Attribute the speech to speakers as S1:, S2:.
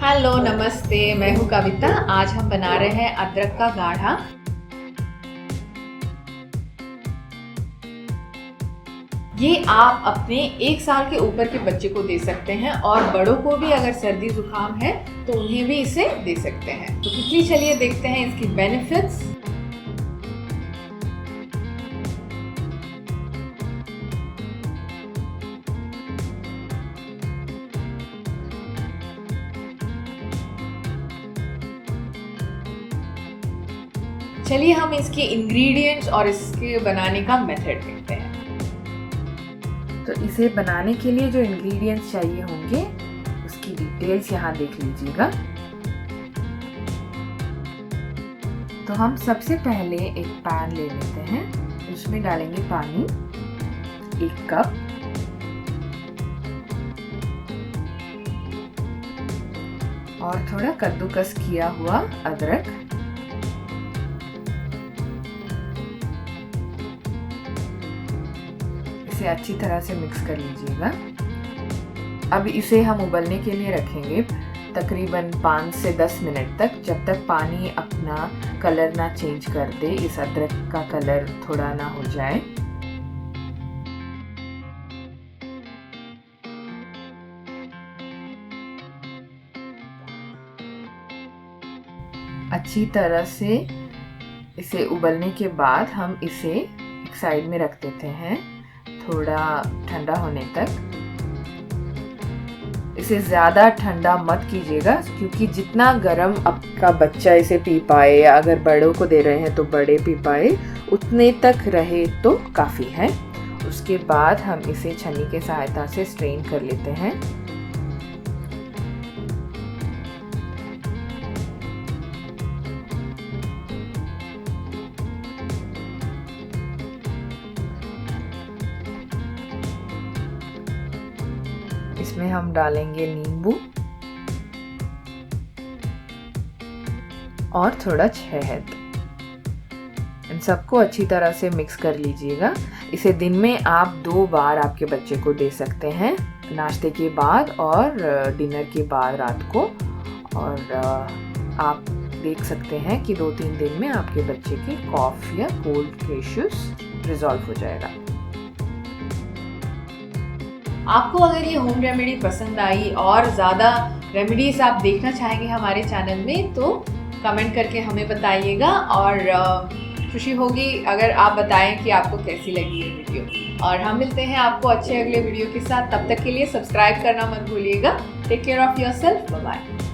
S1: Hello नमस्ते, मैं हूँ कविता। आज हम बना रहे हैं अदरक का गाढ़ा। ये आप अपने 1 साल के ऊपर के बच्चे को दे सकते हैं और बड़ों को भी अगर सर्दी जुकाम है तो उन्हें भी इसे दे सकते हैं। तो quickly चलिए देखते हैं इसकी बेनिफिट्स। चलिए हम इसके इंग्रेडिएंट्स और इसके बनाने का मेथड देखते हैं।
S2: तो इसे बनाने के लिए जो इंग्रेडिएंट्स चाहिए होंगे उसकी डिटेल्स यहाँ देख लीजिएगा। तो हम सबसे पहले एक पैन ले लेते हैं, उसमें डालेंगे पानी 1 कप, और थोड़ा कद्दूकस किया हुआ अदरक, इसे अच्छी तरह से मिक्स कर लीजिएगा। अब इसे हम उबलने के लिए रखेंगे तकरीबन 5 से 10 मिनट तक, जब तक पानी अपना कलर ना चेंज कर दे, इस अदरक का कलर थोड़ा ना हो जाए। अच्छी तरह से इसे उबलने के बाद हम इसे एक साइड में रख देते हैं थोड़ा ठंडा होने तक। इसे ज़्यादा ठंडा मत कीजिएगा, क्योंकि जितना गर्म आपका बच्चा इसे पी पाए, या अगर बड़ों को दे रहे हैं तो बड़े पी पाए, उतने तक रहे तो काफ़ी है। उसके बाद हम इसे छन्नी के सहायता से स्ट्रेन कर लेते हैं। इसमें हम डालेंगे नींबू और थोड़ा शहद। इन सबको अच्छी तरह से मिक्स कर लीजिएगा। इसे दिन में आप 2 बार आपके बच्चे को दे सकते हैं, नाश्ते के बाद और डिनर के बाद रात को। और आप देख सकते हैं कि 2-3 दिन में आपके बच्चे के कॉफ या कोल्ड के इश्यूज रिजॉल्व हो जाएगा।
S1: आपको अगर ये होम रेमेडी पसंद आई और ज़्यादा रेमेडीज आप देखना चाहेंगे हमारे चैनल में, तो कमेंट करके हमें बताइएगा। और खुशी होगी अगर आप बताएं कि आपको कैसी लगी ये वीडियो। और हम मिलते हैं आपको अच्छे अगले वीडियो के साथ। तब तक के लिए सब्सक्राइब करना मत भूलिएगा। Take care of yourself. Bye bye.